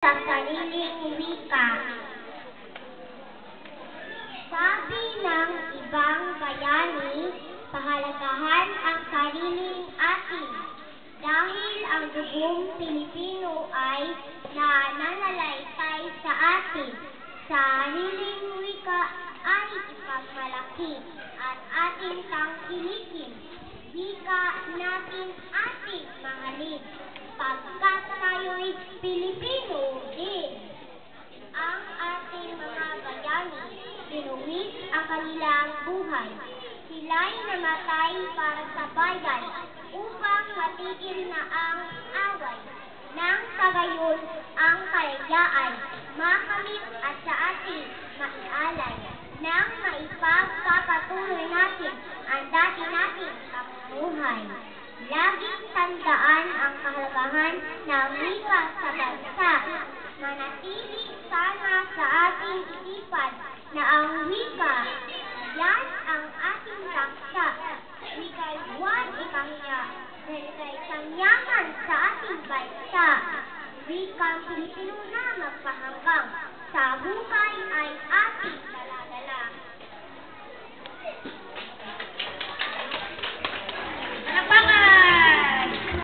Sa sariling wika. Sabi ng ibang bayani, pahalagahan ang sariling atin dahil ang dugong Pilipino ay nananalaysay sa atin. Sariling wika ay ipagmalaki at ating tangkilikin. Wika natin ating mahalin, pagkat tayo'y Pilipino din. Ang ating mga bayani, binuwis ang kanilang buhay. Sila'y namatay para sa bayan upang matigil na ang away. Nang sa gayon, ang kalayaan makamit at sa ating maialay. Nang maipagpapatuloy natin ang dati nating pamumuhay. Laging tandaan ang kahalagahan ng wika sa bansa. Manatili sana sa ating isipan na ang wika, yan ang ating taksa. Wika'y buwan ikahiya, dahil kay sangyaman sa ating bansa. Wikang Pilipino na magpahanggang sa buhay ay